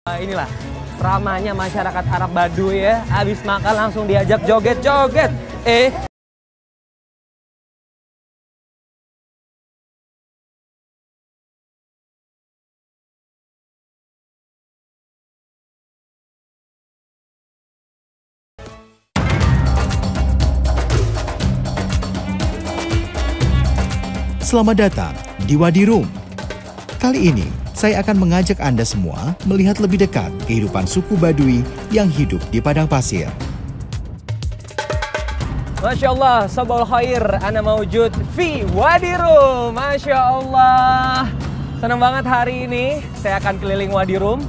Inilah ramanya masyarakat Arab Baduy ya. Habis makan langsung diajak joget-joget. Selamat datang di Wadi Rum. Kali ini, saya akan mengajak Anda semua melihat lebih dekat kehidupan suku Baduy yang hidup di padang pasir. Masya Allah, sabal khair, ana maujud fi Wadi Rum. Masya Allah. Senang banget hari ini, saya akan keliling Wadi Rum.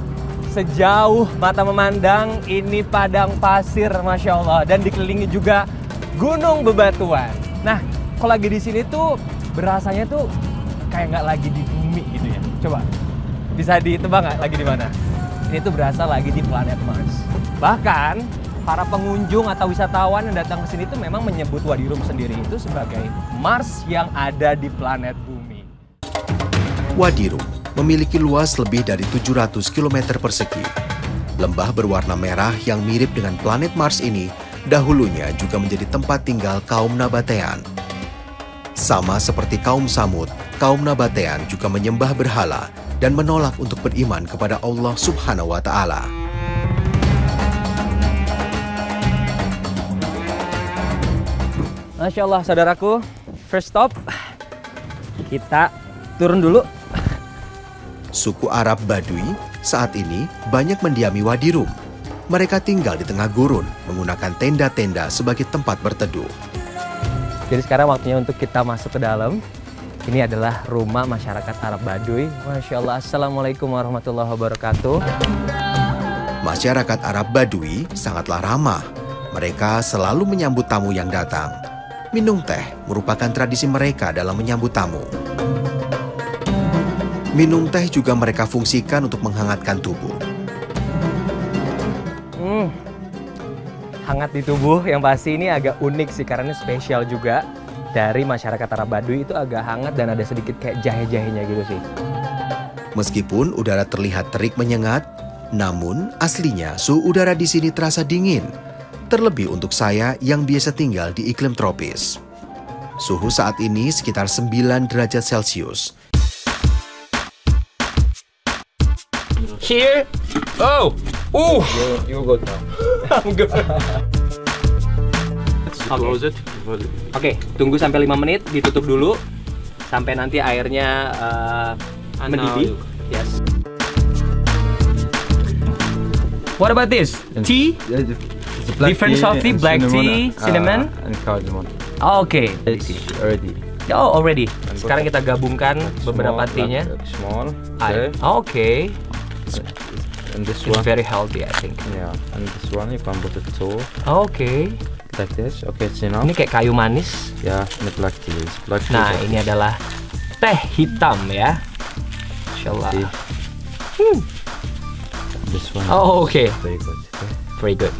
Sejauh mata memandang, ini padang pasir, Masya Allah. Dan dikelilingi juga gunung bebatuan. Nah, kalau lagi di sini tuh, berasanya tuh kayak nggak lagi di bumi gitu ya. Coba, bisa ditebak nggak lagi di mana? Ini tuh berasa lagi di planet Mars. Bahkan para pengunjung atau wisatawan yang datang ke sini tuh memang menyebut Wadi Rum sendiri itu sebagai Mars yang ada di planet bumi. Wadi Rum memiliki luas lebih dari 700 km persegi. Lembah berwarna merah yang mirip dengan planet Mars ini dahulunya juga menjadi tempat tinggal kaum Nabatean. Sama seperti kaum Samud, kaum Nabatean juga menyembah berhala dan menolak untuk beriman kepada Allah Subhanahu wa Ta'ala. Masya Allah, saudaraku, first stop, kita turun dulu. Suku Arab Baduy saat ini banyak mendiami Wadi Rum. Mereka tinggal di tengah gurun menggunakan tenda-tenda sebagai tempat berteduh. Jadi sekarang waktunya untuk kita masuk ke dalam. Ini adalah rumah masyarakat Arab Baduy. Masya Allah, Assalamualaikum warahmatullahi wabarakatuh. Masyarakat Arab Baduy sangatlah ramah. Mereka selalu menyambut tamu yang datang. Minum teh merupakan tradisi mereka dalam menyambut tamu. Minum teh juga mereka fungsikan untuk menghangatkan tubuh. Hangat di tubuh, yang pasti ini agak unik sih karena ini spesial juga dari masyarakat Arab Baduy, itu agak hangat dan ada sedikit kayak jahe-jahenya gitu sih. Meskipun udara terlihat terik menyengat, namun aslinya suhu udara di sini terasa dingin. Terlebih untuk saya yang biasa tinggal di iklim tropis. Suhu saat ini sekitar 9 derajat Celcius. Here, you good now. I'm good. Oke, tunggu sampai 5 menit, ditutup dulu sampai nanti airnya mendidih. Yes. What about this? Tea? Different sort of tea, black tea, cinnamon, and cardamom. Oh, okay. It's already. Oh, already. Sekarang kita gabungkan beberapa tea-nya. Small. Okay. And this It's one. very healthy, I think. Yeah. And this one you can put it too. Okay. Like this. Okay, it's enough. Ini kayak kayu manis. Yeah. And the black tea. It's black tea. Nah, ini adalah teh hitam ya. Insyaallah. This one. Oh, okay. Very good. Okay. Very good.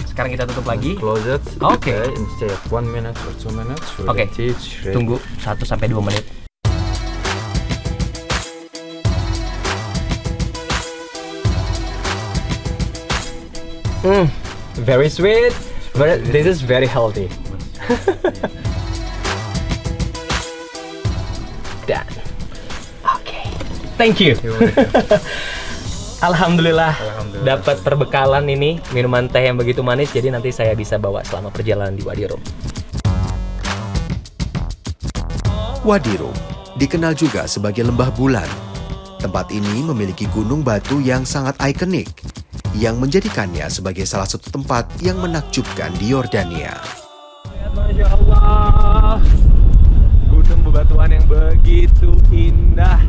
Sekarang kita tutup lagi. Close it. Okay. And stay at 1 minute or 2 minutes. Oke. Tea, it's ready. Tunggu 1 sampai 2 menit. Very sweet, but this is very healthy. Done. Okay. Thank you. Alhamdulillah, dapat perbekalan ini minuman teh yang begitu manis, jadi nanti saya bisa bawa selama perjalanan di Wadi Rum. Wadi Rum dikenal juga sebagai Lembah Bulan. Tempat ini memiliki gunung batu yang sangat ikonik, yang menjadikannya sebagai salah satu tempat yang menakjubkan di Yordania. Masya Allah, gunung bebatuan yang begitu indah.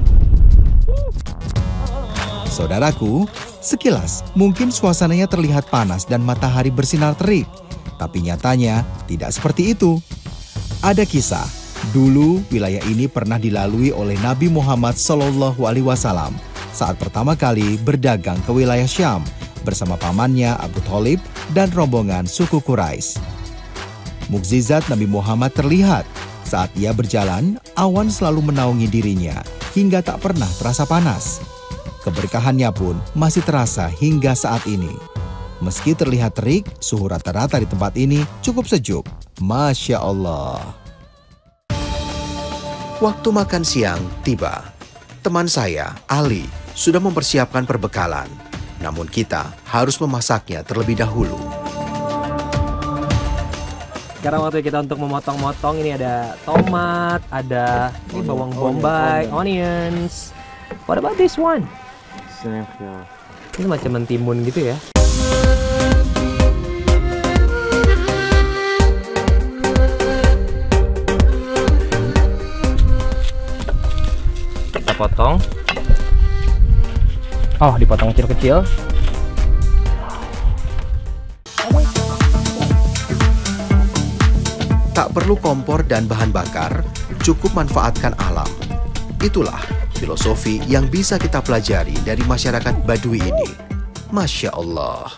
Saudaraku, sekilas mungkin suasananya terlihat panas dan matahari bersinar terik, tapi nyatanya tidak seperti itu. Ada kisah, dulu wilayah ini pernah dilalui oleh Nabi Muhammad SAW saat pertama kali berdagang ke wilayah Syam bersama pamannya Abu Thalib dan rombongan suku Quraisy. Mukjizat Nabi Muhammad terlihat saat ia berjalan, awan selalu menaungi dirinya hingga tak pernah terasa panas. Keberkahannya pun masih terasa hingga saat ini. Meski terlihat terik, suhu rata-rata di tempat ini cukup sejuk. Masya Allah. Waktu makan siang tiba. Teman saya, Ali, sudah mempersiapkan perbekalan. Namun kita harus memasaknya terlebih dahulu. Sekarang waktu kita untuk memotong-motong, ini ada tomat, ada ini bawang bombay, onions. What about this one? Ini macam mentimun gitu ya. Kita potong. Oh, dipotong kecil-kecil. Tak perlu kompor dan bahan bakar, cukup manfaatkan alam. Itulah filosofi yang bisa kita pelajari dari masyarakat Badui ini. Masya Allah.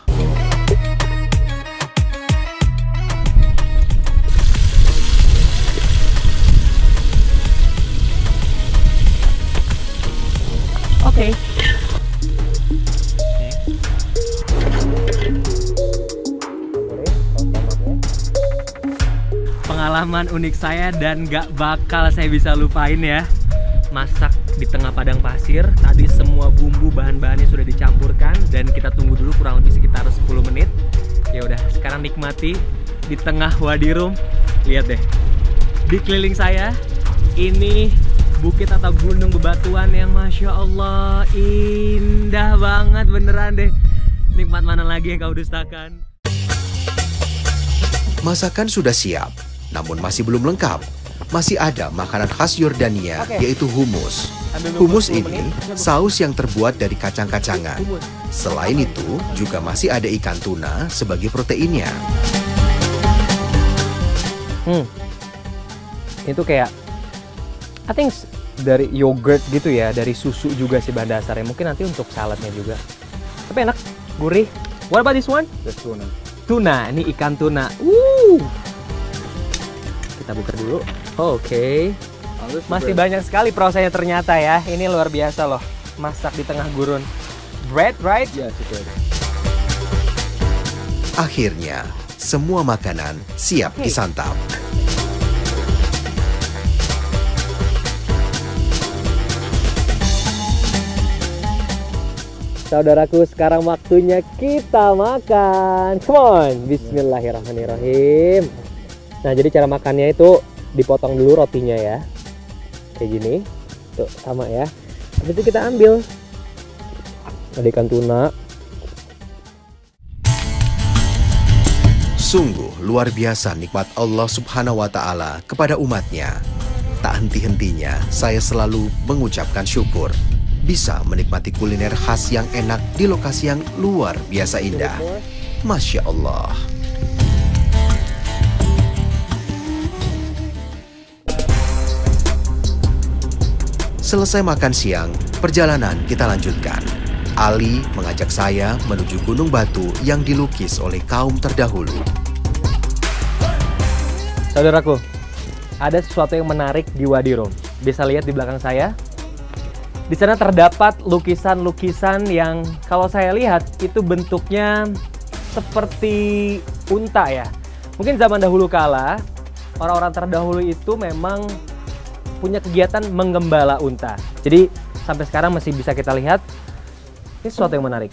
Oke. Pengalaman unik saya dan gak bakal saya bisa lupain ya. Masak di tengah padang pasir. Tadi semua bumbu bahan-bahannya sudah dicampurkan dan kita tunggu dulu kurang lebih sekitar 10 menit. Ya udah, sekarang nikmati di tengah Wadi Rum. Lihat deh. Di keliling saya ini bukit atau gunung bebatuan yang Masya Allah indah banget beneran deh. Nikmat mana lagi yang kau dustakan? Masakan sudah siap, namun masih belum lengkap. Masih ada makanan khas Yordania, yaitu hummus. Hummus ini saus yang terbuat dari kacang-kacangan. Selain itu, juga masih ada ikan tuna sebagai proteinnya. Itu kayak I think dari yogurt gitu ya, dari susu juga sih bahan dasarnya. Mungkin nanti untuk saladnya juga. Tapi enak, gurih. What about this one? The tuna. Tuna, ini ikan tuna. Kita buka dulu. Oke. Masih banyak sekali prosesnya ternyata ya. Ini luar biasa loh. Masak di tengah gurun. Bread, right? Yes, bread. Akhirnya, semua makanan siap disantap. Saudaraku, sekarang waktunya kita makan. Come on, bismillahirrahmanirrahim. Nah, jadi cara makannya itu dipotong dulu rotinya ya. Kayak gini. Tuh, sama ya. Habis itu kita ambil. Ada ikan tuna. Sungguh luar biasa nikmat Allah Subhanahu wa Ta'ala kepada umatnya. Tak henti-hentinya saya selalu mengucapkan syukur bisa menikmati kuliner khas yang enak di lokasi yang luar biasa indah. Masya Allah. Selesai makan siang, perjalanan kita lanjutkan. Ali mengajak saya menuju gunung batu yang dilukis oleh kaum terdahulu. Saudaraku, ada sesuatu yang menarik di Wadi Rum. Bisa lihat di belakang saya. Di sana terdapat lukisan-lukisan yang kalau saya lihat itu bentuknya seperti unta ya. Mungkin zaman dahulu kala, orang-orang terdahulu itu memang punya kegiatan menggembala unta. Jadi sampai sekarang masih bisa kita lihat. Ini sesuatu yang menarik.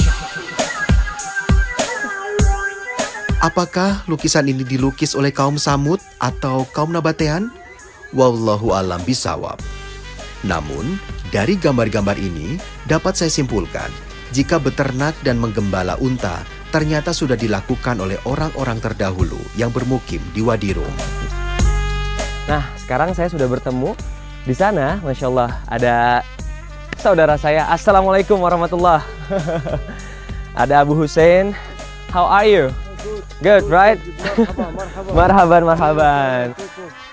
Apakah lukisan ini dilukis oleh kaum Samud atau kaum Nabatean? Wallahu a'lam bishawab. Namun, dari gambar-gambar ini dapat saya simpulkan jika beternak dan menggembala unta ternyata sudah dilakukan oleh orang-orang terdahulu yang bermukim di Wadi Rum. Nah, sekarang saya sudah bertemu di sana, Masya Allah, ada saudara saya. Assalamualaikum warahmatullah. Ada Abu Hussein. How are you? Good, right? Marhaban, marhaban.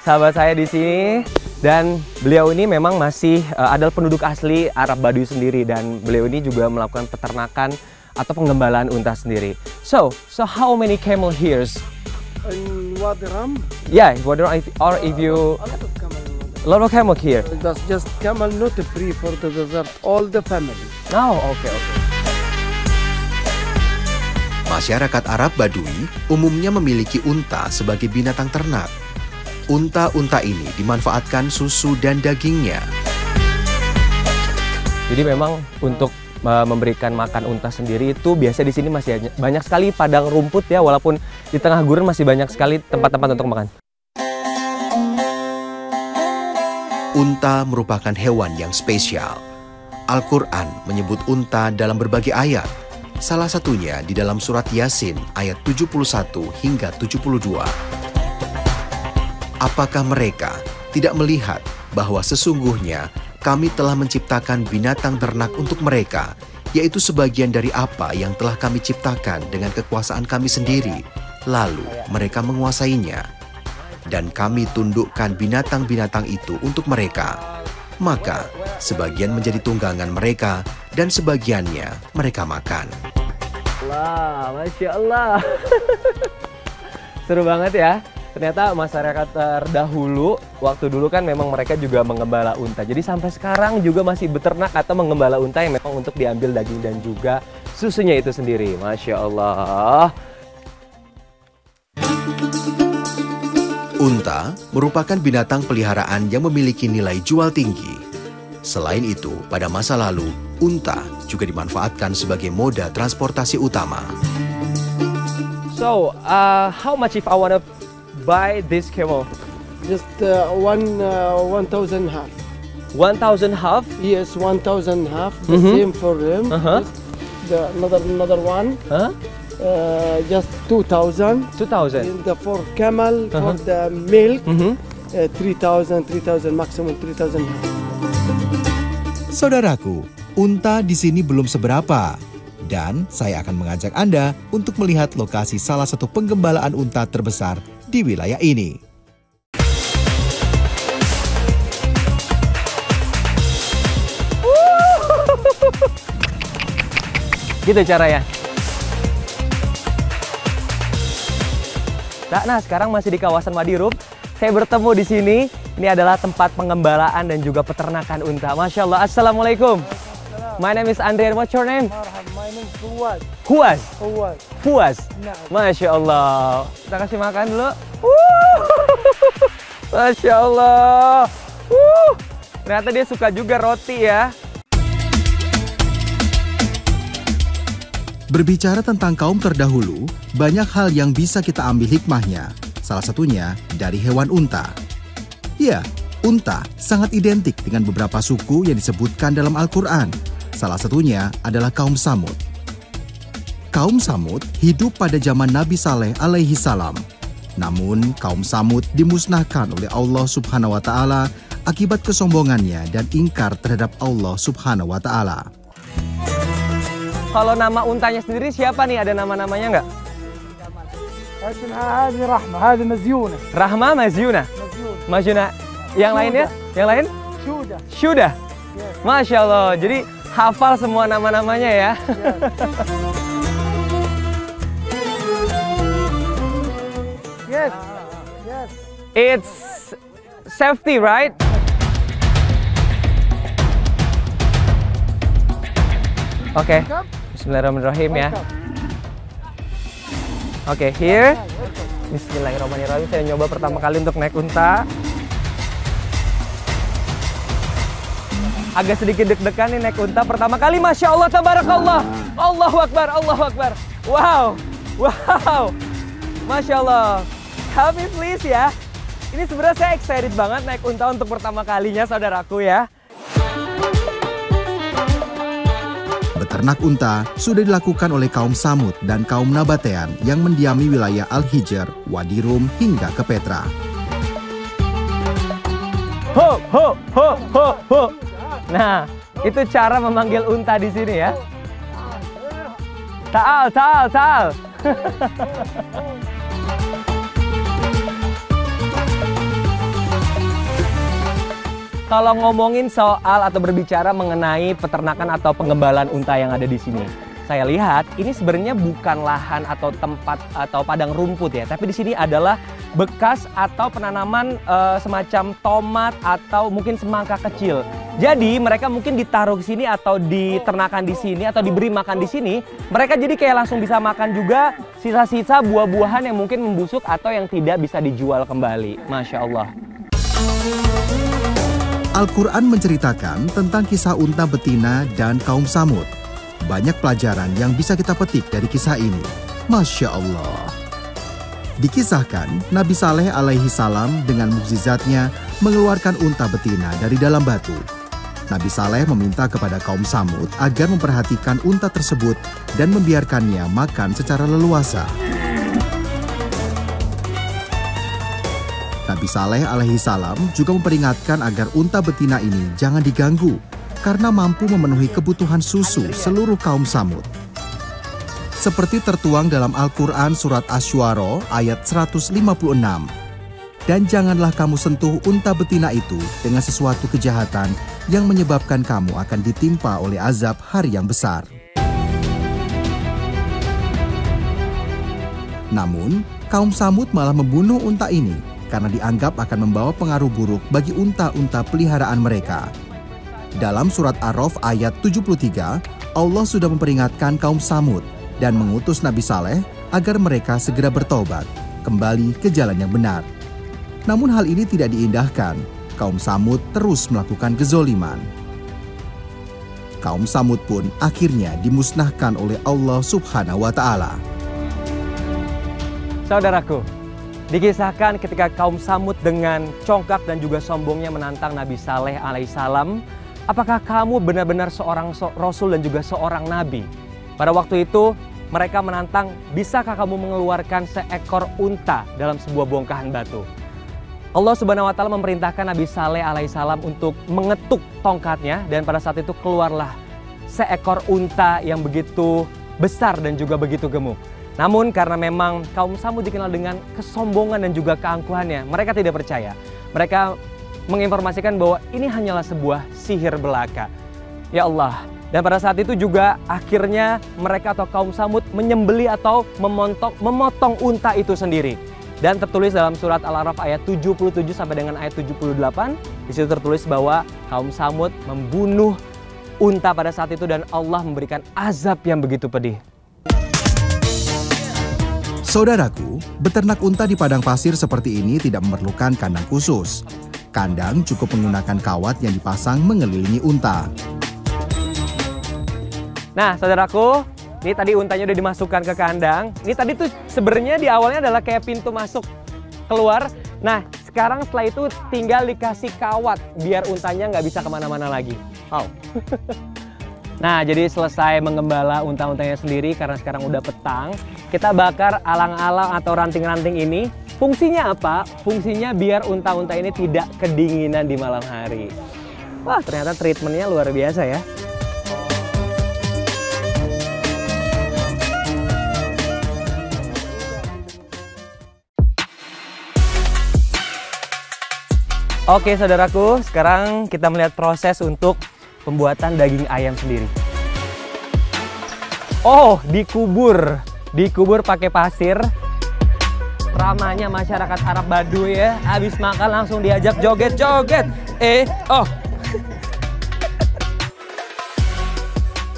Sahabat saya di sini dan beliau ini memang masih adalah penduduk asli Arab Baduy sendiri dan beliau ini juga melakukan peternakan atau penggembalaan unta sendiri. So how many camel here? In Wadi Rum? Yeah, Wadi Rum, or if you... A lot of camel in Wadi Rum. lot of hammock here. That's just camel, not free for the desert. All the family. Oh, oke. Masyarakat Arab Badui umumnya memiliki unta sebagai binatang ternak. Unta-unta ini dimanfaatkan susu dan dagingnya. Jadi memang untuk memberikan makan unta sendiri itu biasa di sini masih banyak sekali padang rumput ya, walaupun di tengah gurun masih banyak sekali tempat-tempat untuk makan. Unta merupakan hewan yang spesial. Al-Quran menyebut unta dalam berbagai ayat. Salah satunya di dalam surat Yasin ayat 71 hingga 72. Apakah mereka tidak melihat bahwa sesungguhnya kami telah menciptakan binatang ternak untuk mereka, yaitu sebagian dari apa yang telah kami ciptakan dengan kekuasaan kami sendiri, lalu mereka menguasainya. Dan kami tundukkan binatang-binatang itu untuk mereka. Maka sebagian menjadi tunggangan mereka dan sebagiannya mereka makan. Wah, Masya Allah. Seru banget ya. Ternyata masyarakat terdahulu, waktu dulu kan memang mereka juga mengembala unta. Jadi sampai sekarang juga masih beternak atau mengembala unta yang memang untuk diambil daging dan juga susunya itu sendiri. Masya Allah. Unta merupakan binatang peliharaan yang memiliki nilai jual tinggi. Selain itu, pada masa lalu, unta juga dimanfaatkan sebagai moda transportasi utama. So, how much if I want to buy this camel? Just 1,000 half. 1,000 half? Yes, 1,000 half. The same for him. Just another one. Huh? Just 2,000. 2,000? And for camel, for the milk, 3,000 maximum 3,000 half. Saudaraku, unta di sini belum seberapa. Dan saya akan mengajak Anda untuk melihat lokasi salah satu penggembalaan unta terbesar di wilayah ini. Gitu caranya. Nah, sekarang masih di kawasan Wadi Rum. Saya bertemu di sini. Ini adalah tempat pengembalaan dan juga peternakan unta. Masya Allah. Assalamualaikum. My name is Andre. What's your name? My name is Fuad. Huas. Fuad. Fuas. Nah. Masya Allah. Kita kasih makan dulu. Masya Allah. Ternyata dia suka juga roti ya. Berbicara tentang kaum terdahulu, banyak hal yang bisa kita ambil hikmahnya. Salah satunya dari hewan unta. Ya, unta sangat identik dengan beberapa suku yang disebutkan dalam Al-Quran. Salah satunya adalah kaum Samud. Kaum Samud hidup pada zaman Nabi Saleh alaihi salam. Namun, kaum Samud dimusnahkan oleh Allah Subhanahu wa Ta'ala akibat kesombongannya dan ingkar terhadap Allah Subhanahu wa Ta'ala. Kalau nama untanya sendiri siapa nih? Ada nama-namanya nggak? هذه رحمة، هذه مزيونة. Rahma, Mazyuna. Mazyuna. Yang lainnya? Yang lain? شودة. Syudah. Masya Allah. Jadi hafal semua nama-namanya ya. Yes. Yes. It's safety, right? Oke. Bismillahirrahmanirrahim ya. Oke, here. Bismillahirrahmanirrahim. Saya nyoba pertama kali untuk naik unta. Agak sedikit deg-degan nih naik unta pertama kali. Masya Allah, tabarakallah. Allahu Akbar, Allahu Akbar. Wow, wow. Masya Allah. Help me please ya. Ini sebenarnya saya excited banget naik unta untuk pertama kalinya, saudaraku ya. Beternak unta sudah dilakukan oleh kaum Samud dan kaum Nabatean yang mendiami wilayah Al-Hijr, Wadi Rum hingga ke Petra. Ho, ho, ho, ho, ho. Nah, itu cara memanggil unta di sini ya. Ta'al, ta'al, ta'al. Kalau ngomongin soal atau berbicara mengenai peternakan atau pengembalaan unta yang ada di sini, saya lihat ini sebenarnya bukan lahan atau tempat atau padang rumput ya, tapi di sini adalah bekas atau penanaman semacam tomat atau mungkin semangka kecil. Jadi mereka mungkin ditaruh di sini atau diternakan di sini atau diberi makan di sini. Mereka jadi kayak langsung bisa makan juga sisa-sisa buah-buahan yang mungkin membusuk atau yang tidak bisa dijual kembali. Masya Allah. Al-Quran menceritakan tentang kisah unta betina dan kaum Samud. Banyak pelajaran yang bisa kita petik dari kisah ini. Masya Allah. Dikisahkan, Nabi Saleh alaihi salam dengan mukjizatnya mengeluarkan unta betina dari dalam batu. Nabi Saleh meminta kepada kaum Samud agar memperhatikan unta tersebut dan membiarkannya makan secara leluasa. Nabi Saleh alaihi salam juga memperingatkan agar unta betina ini jangan diganggu karena mampu memenuhi kebutuhan susu seluruh kaum Samud. Seperti tertuang dalam Al-Quran Surat Asy-Syu'ara ayat 156. Dan janganlah kamu sentuh unta betina itu dengan sesuatu kejahatan yang menyebabkan kamu akan ditimpa oleh azab hari yang besar. Namun, kaum Samud malah membunuh unta ini karena dianggap akan membawa pengaruh buruk bagi unta-unta peliharaan mereka. Dalam surat Ar-Ra'd ayat 73, Allah sudah memperingatkan kaum Samud dan mengutus Nabi Saleh agar mereka segera bertobat, kembali ke jalan yang benar. Namun hal ini tidak diindahkan, kaum Samud terus melakukan kezoliman. Kaum Samud pun akhirnya dimusnahkan oleh Allah Subhanahu wa Ta'ala. Saudaraku, dikisahkan ketika kaum Samud dengan congkak dan juga sombongnya menantang Nabi Saleh alaihissalam, apakah kamu benar-benar seorang rasul dan juga seorang nabi? Pada waktu itu mereka menantang, bisakah kamu mengeluarkan seekor unta dalam sebuah bongkahan batu? Allah Subhanahu wa Ta'ala memerintahkan Nabi Saleh alaihissalam untuk mengetuk tongkatnya, dan pada saat itu keluarlah seekor unta yang begitu besar dan juga begitu gemuk. Namun karena memang kaum Samud dikenal dengan kesombongan dan juga keangkuhannya, mereka tidak percaya. Mereka menginformasikan bahwa ini hanyalah sebuah sihir belaka. Ya Allah. Dan pada saat itu juga akhirnya mereka atau kaum Samud menyembeli atau memotong unta itu sendiri. Dan tertulis dalam surat Al-A'raf ayat 77 sampai dengan ayat 78. Di situ tertulis bahwa kaum Samud membunuh unta pada saat itu dan Allah memberikan azab yang begitu pedih. Saudaraku, beternak unta di padang pasir seperti ini tidak memerlukan kandang khusus. Kandang cukup menggunakan kawat yang dipasang mengelilingi unta. Nah, saudaraku, ini tadi untanya udah dimasukkan ke kandang. Ini tadi tuh sebenarnya di awalnya adalah kayak pintu masuk keluar. Nah, sekarang setelah itu tinggal dikasih kawat biar untanya nggak bisa kemana-mana lagi. Oh. Nah, jadi selesai mengembala unta-untanya sendiri karena sekarang udah petang. Kita bakar alang-alang atau ranting-ranting ini. Fungsinya apa? Fungsinya biar unta-unta ini tidak kedinginan di malam hari. Wah, ternyata treatmentnya luar biasa ya. Oke saudaraku, sekarang kita melihat proses untuk pembuatan daging ayam sendiri. Oh, dikubur pakai pasir. Ramanya masyarakat Arab Baduy ya, habis makan langsung diajak joget-joget. Oh.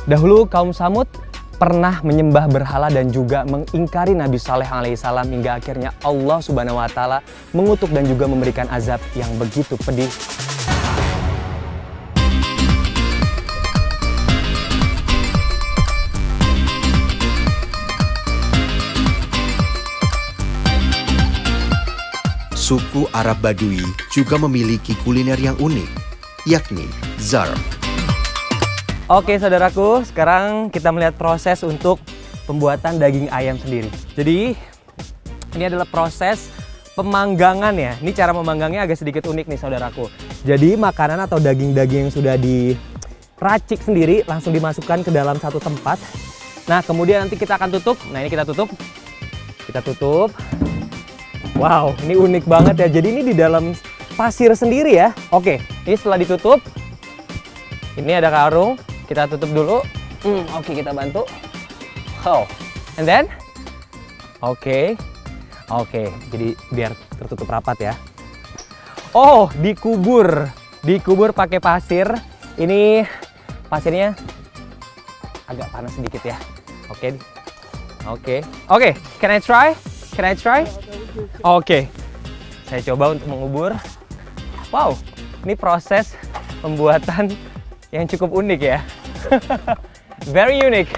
Dahulu kaum Samud pernah menyembah berhala dan juga mengingkari Nabi Saleh alaihissalam hingga akhirnya Allah Subhanahu wa Ta'ala mengutuk dan juga memberikan azab yang begitu pedih. Suku Arab Baduy juga memiliki kuliner yang unik, yakni zarb. Oke saudaraku, sekarang kita melihat proses untuk pembuatan daging ayam sendiri. Jadi ini adalah proses pemanggangan ya. Ini cara memanggangnya agak sedikit unik nih saudaraku. Jadi makanan atau daging-daging yang sudah diracik sendiri langsung dimasukkan ke dalam satu tempat. Nah kemudian nanti kita akan tutup. Nah ini kita tutup. Kita tutup. Wow, ini unik banget ya. Jadi ini di dalam pasir sendiri ya. Oke, ini setelah ditutup, ini ada karung. Kita tutup dulu. Oke, kita bantu. Oh, and then? Oke. Jadi biar tertutup rapat ya. Oh, dikubur pakai pasir. Ini pasirnya agak panas sedikit ya. Oke. Can I try? Oke. Saya coba untuk mengubur. Wow, ini proses pembuatan yang cukup unik ya. Very unique.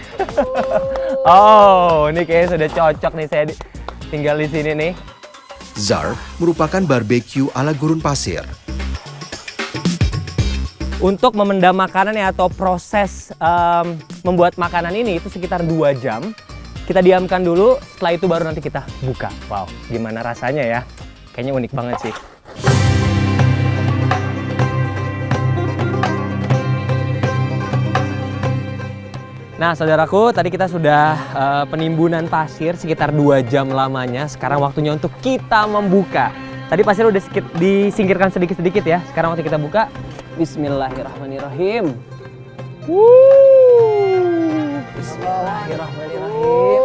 Oh, ini kayaknya sudah cocok nih saya tinggal di sini nih. Zarb merupakan barbeque ala gurun pasir. Untuk memendam makanan ya atau proses membuat makanan ini itu sekitar 2 jam. Kita diamkan dulu, setelah itu baru nanti kita buka. Wow, gimana rasanya ya? Kayaknya unik banget sih. Nah, saudaraku, tadi kita sudah penimbunan pasir sekitar 2 jam lamanya. Sekarang waktunya untuk kita membuka. Tadi pasir udah disingkirkan sedikit-sedikit ya. Sekarang waktu kita buka. Bismillahirrahmanirrahim. Bismillahirrahmanirrahim.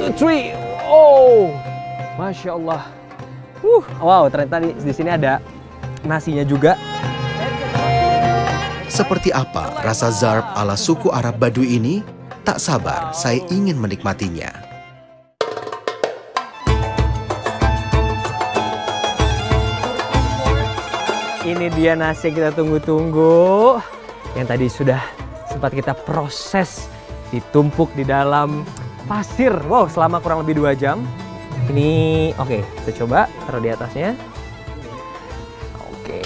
2, 3. Oh, Masya Allah. Wow, ternyata di sini ada nasinya juga. Seperti apa rasa zarb ala suku Arab Baduy ini? Tak sabar, saya ingin menikmatinya. Ini dia nasi yang kita tunggu-tunggu. Yang tadi sudah sempat kita proses, ditumpuk di dalam pasir. Wow, selama kurang lebih 2 jam. Ini oke, kita coba taruh di atasnya. Oke,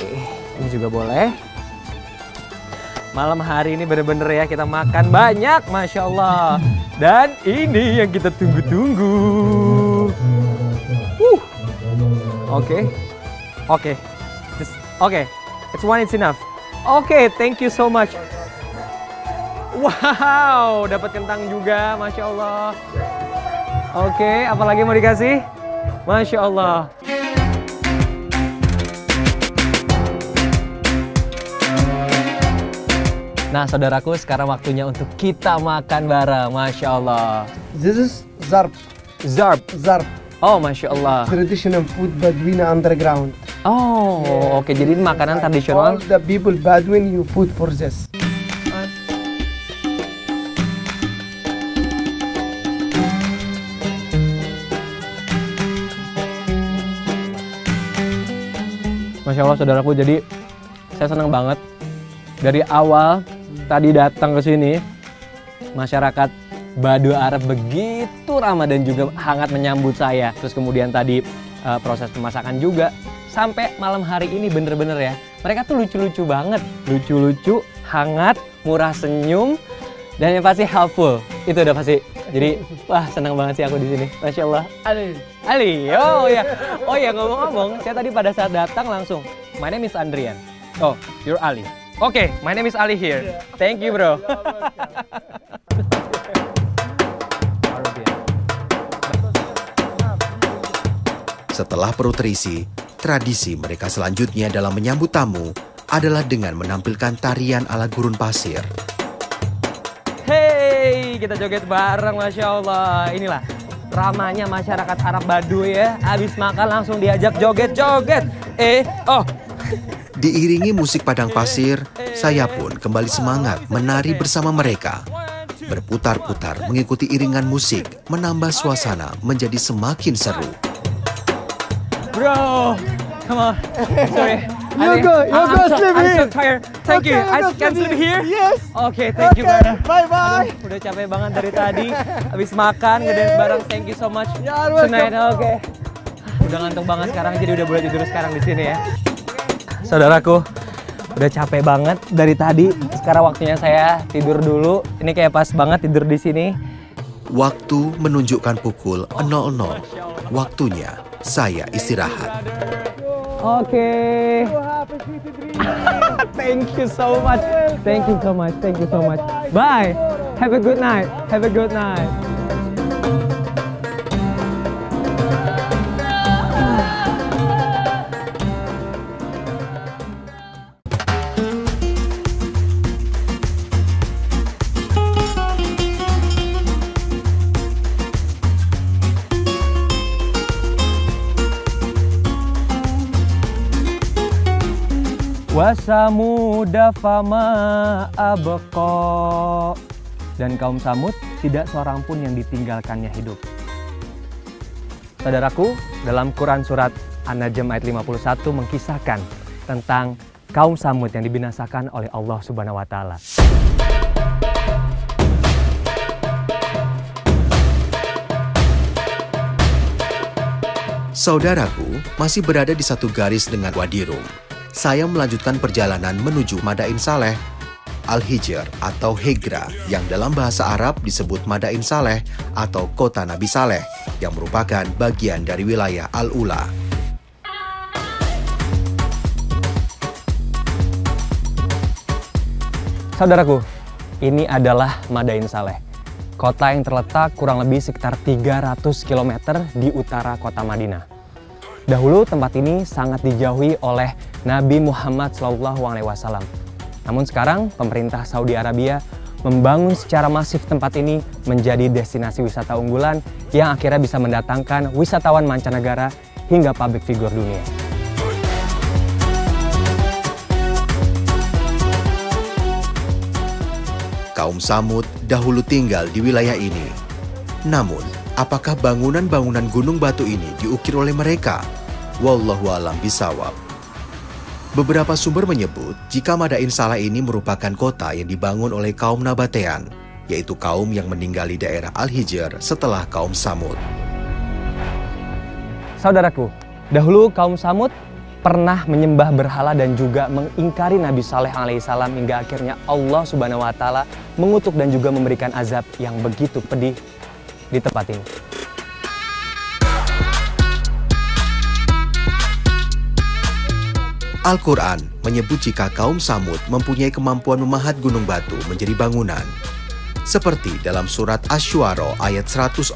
ini juga boleh. Malam hari ini bener-bener ya kita makan banyak, Masya Allah. Dan ini yang kita tunggu-tunggu. Oke, it's one, it's enough. Oke, thank you so much. Wow, dapat kentang juga, Masya Allah. Oke, apalagi mau dikasih? Masya Allah. Nah, saudaraku, sekarang waktunya untuk kita makan bareng, Masya Allah. This is zarb. Zarb. Oh, Masya Allah. Traditional food Bedouin underground. Oh, oke. Jadi ini makanan tradisional. All the people Bedouin you food for this. Masya Allah, saudaraku. Jadi saya senang banget dari awal tadi datang ke sini, masyarakat Baduy Arab begitu ramah dan juga hangat menyambut saya. Terus kemudian tadi proses pemasakan juga. Sampai malam hari ini bener-bener ya, mereka tuh lucu-lucu banget. Lucu-lucu, hangat, murah senyum, dan yang pasti helpful. Itu udah pasti. Jadi, wah senang banget sih aku di sini. Masya Allah. Ali. Oh ya ngomong-ngomong, saya tadi pada saat datang langsung, my name is Andrian. Oh, you're Ali. Oke, my name is Ali here. Thank you, bro. Setelah perut terisi, tradisi mereka selanjutnya dalam menyambut tamu adalah dengan menampilkan tarian ala gurun pasir. Hey, kita joget bareng, Masya Allah. Inilah ramanya masyarakat Arab Baduy ya. Habis makan langsung diajak joget-joget. Diiringi musik padang pasir, saya pun kembali semangat menari bersama mereka. Berputar-putar mengikuti iringan musik, menambah suasana menjadi semakin seru. Bro, come on. Sorry. You go sleep I'm here. so tired. Thank you. I can sleep here? Yes. Okay, thank you, brother. Bye-bye. Aduh, udah capek banget dari tadi. Habis makan, ngedance bareng. Thank you so much. Yeah, welcome. Tonight, oke. Udah ngantuk banget sekarang, jadi udah boleh tidur sekarang di sini ya. Saudaraku, udah capek banget dari tadi. Sekarang waktunya saya tidur dulu. Ini kayak pas banget tidur di sini. Waktu menunjukkan pukul 00. Waktunya saya istirahat. Oke. Thank you so much. Thank you so much. Thank you so much. Bye. Have a good night. Have a good night. wa samuda fama abqa. Dan kaum Samud tidak seorang pun yang ditinggalkannya hidup. Saudaraku, dalam Quran surat An-Najm ayat 51 mengkisahkan tentang kaum Samud yang dibinasakan oleh Allah Subhanahu wa taala. Saudaraku, masih berada di satu garis dengan Wadi Rum. Saya melanjutkan perjalanan menuju Madain Saleh, Al-Hijr atau Hegra yang dalam bahasa Arab disebut Madain Saleh atau Kota Nabi Saleh yang merupakan bagian dari wilayah Al-Ula. Saudaraku, ini adalah Madain Saleh, kota yang terletak kurang lebih sekitar 300 km di utara kota Madinah. Dahulu tempat ini sangat dijauhi oleh Nabi Muhammad SAW. Namun sekarang pemerintah Saudi Arabia membangun secara masif tempat ini menjadi destinasi wisata unggulan yang akhirnya bisa mendatangkan wisatawan mancanegara hingga public figure dunia. Kaum Samud dahulu tinggal di wilayah ini. Namun, apakah bangunan-bangunan gunung batu ini diukir oleh mereka? Wallahu a'lam bishawab. Beberapa sumber menyebut jika Madain Saleh ini merupakan kota yang dibangun oleh kaum Nabatean, yaitu kaum yang meninggali daerah Al-Hijr setelah kaum Samud. Saudaraku, dahulu kaum Samud pernah menyembah berhala dan juga mengingkari Nabi Saleh alaihissalam hingga akhirnya Allah Subhanahu wa taala mengutuk dan juga memberikan azab yang begitu pedih di tempat ini. Al-Quran menyebut jika kaum Samud mempunyai kemampuan memahat gunung batu menjadi bangunan. Seperti dalam surat Asy-Syu'ara ayat 149.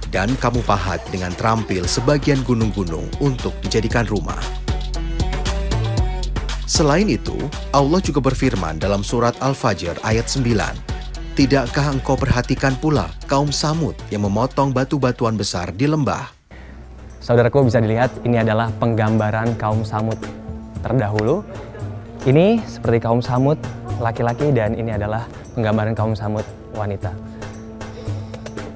Dan kamu pahat dengan terampil sebagian gunung-gunung untuk dijadikan rumah. Selain itu, Allah juga berfirman dalam surat Al-Fajr ayat 9. Tidakkah engkau perhatikan pula kaum Samud yang memotong batu-batuan besar di lembah? Saudaraku, bisa dilihat ini adalah penggambaran kaum Samud terdahulu. Ini seperti kaum Samud laki-laki dan ini adalah penggambaran kaum Samud wanita.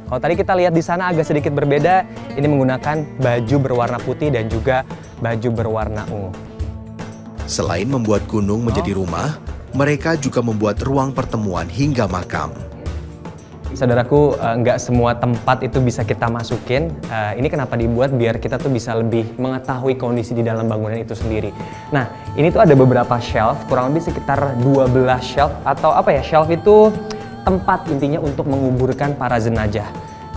Kalau tadi kita lihat di sana agak sedikit berbeda, ini menggunakan baju berwarna putih dan juga baju berwarna ungu. Selain membuat gunung menjadi rumah, mereka juga membuat ruang pertemuan hingga makam. Saudaraku, nggak semua tempat itu bisa kita masukin. Ini kenapa dibuat biar kita tuh bisa lebih mengetahui kondisi di dalam bangunan itu sendiri. Nah, ini tuh ada beberapa shelf, kurang lebih sekitar 12 shelf atau apa ya? Shelf itu tempat intinya untuk menguburkan para jenazah.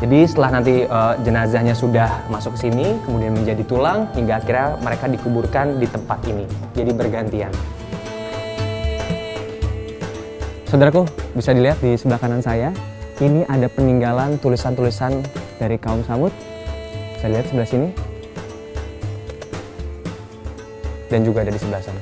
Jadi setelah nanti jenazahnya sudah masuk ke sini, kemudian menjadi tulang, hingga akhirnya mereka dikuburkan di tempat ini. Jadi bergantian. Saudaraku, bisa dilihat di sebelah kanan saya, ini ada peninggalan tulisan-tulisan dari kaum Samud. Bisa lihat sebelah sini. Dan juga ada di sebelah sana.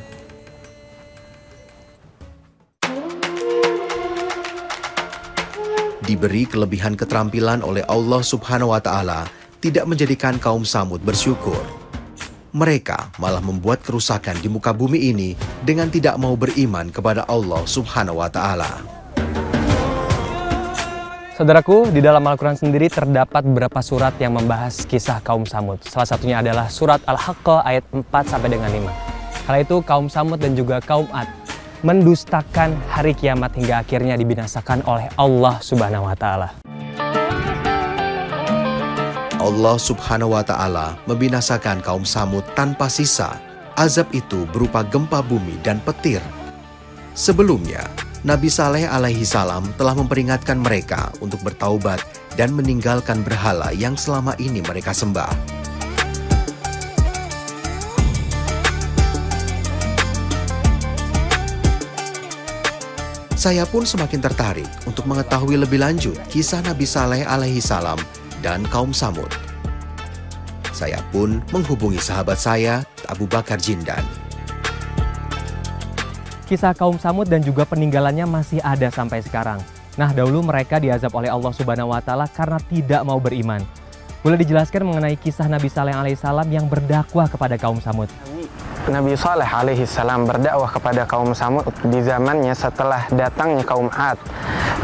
Diberi kelebihan keterampilan oleh Allah Subhanahu wa taala, tidak menjadikan kaum Samud bersyukur. Mereka malah membuat kerusakan di muka bumi ini dengan tidak mau beriman kepada Allah Subhanahu wa taala. Saudaraku, di dalam Al-Quran sendiri terdapat beberapa surat yang membahas kisah kaum Samud. Salah satunya adalah surat Al-Haqqah ayat 4-5. Kala itu kaum Samud dan juga kaum Ad mendustakan hari kiamat hingga akhirnya dibinasakan oleh Allah Subhanahu wa taala. Allah Subhanahu wa taala membinasakan kaum Samud tanpa sisa. Azab itu berupa gempa bumi dan petir. Sebelumnya, Nabi Saleh alaihi salam telah memperingatkan mereka untuk bertaubat dan meninggalkan berhala yang selama ini mereka sembah. Saya pun semakin tertarik untuk mengetahui lebih lanjut kisah Nabi Saleh alaihi salam dan kaum Samud. Saya pun menghubungi sahabat saya, Abu Bakar Jindan. Kisah kaum Samud dan juga peninggalannya masih ada sampai sekarang. Nah, dahulu mereka diazab oleh Allah Subhanahu wa taala karena tidak mau beriman. Boleh dijelaskan mengenai kisah Nabi Saleh alaihissalam yang berdakwah kepada kaum Samud? Nabi Saleh alaihi salam berdakwah kepada kaum Samud di zamannya setelah datangnya kaum Ad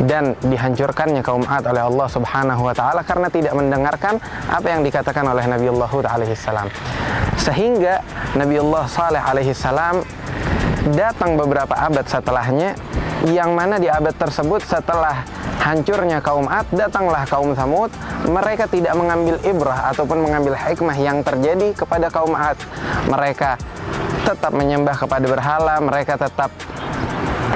dan dihancurkannya kaum Ad oleh Allah Subhanahu wa taala karena tidak mendengarkan apa yang dikatakan oleh Nabiullah Hud alaihi salam. Sehingga Nabiullah Saleh alaihi salam datang beberapa abad setelahnya, yang mana di abad tersebut setelah hancurnya kaum Ad, datanglah kaum Samud. Mereka tidak mengambil ibrah ataupun mengambil hikmah yang terjadi kepada kaum Ad. Mereka tetap menyembah kepada berhala, mereka tetap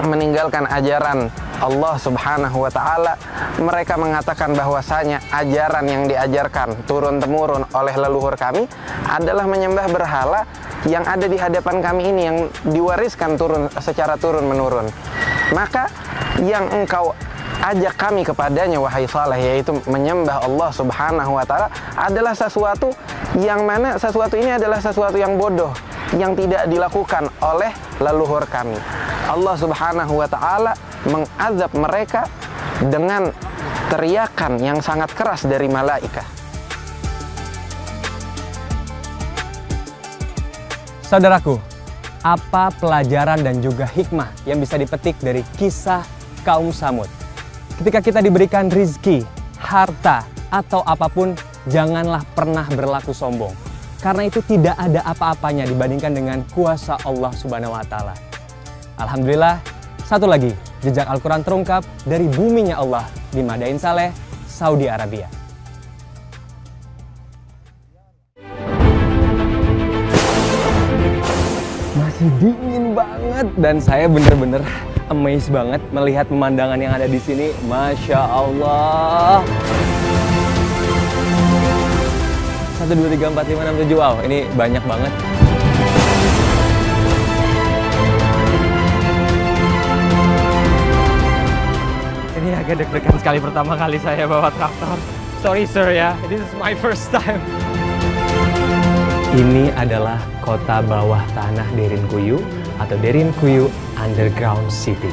meninggalkan ajaran Allah Subhanahu wa taala. Mereka mengatakan bahwasanya ajaran yang diajarkan turun-temurun oleh leluhur kami adalah menyembah berhala yang ada di hadapan kami ini, yang diwariskan secara turun-menurun. Maka yang engkau ajak kami kepadanya, wahai Saleh, yaitu menyembah Allah Subhanahu wa taala, adalah sesuatu yang mana sesuatu ini adalah sesuatu yang bodoh, yang tidak dilakukan oleh leluhur kami. Allah Subhanahu wa taala mengazab mereka dengan teriakan yang sangat keras dari malaikat. Saudaraku, apa pelajaran dan juga hikmah yang bisa dipetik dari kisah kaum Samud? Ketika kita diberikan rizki, harta, atau apapun, janganlah pernah berlaku sombong. Karena itu tidak ada apa-apanya dibandingkan dengan kuasa Allah Subhanahu wa taala. Alhamdulillah, satu lagi jejak Al-Quran terungkap dari buminya Allah di Madain Saleh, Saudi Arabia. Masih dingin banget dan saya bener-bener amazed banget melihat pemandangan yang ada di sini. Masya Allah. 1, 2, 3, 4, 5, 6, 7. Wow, ini banyak banget. Ini agak deg-degan sekali pertama kali saya bawa traktor. Sorry sir ya, this is my first time. Ini adalah kota bawah tanah Derinkuyu atau Derinkuyu Underground City.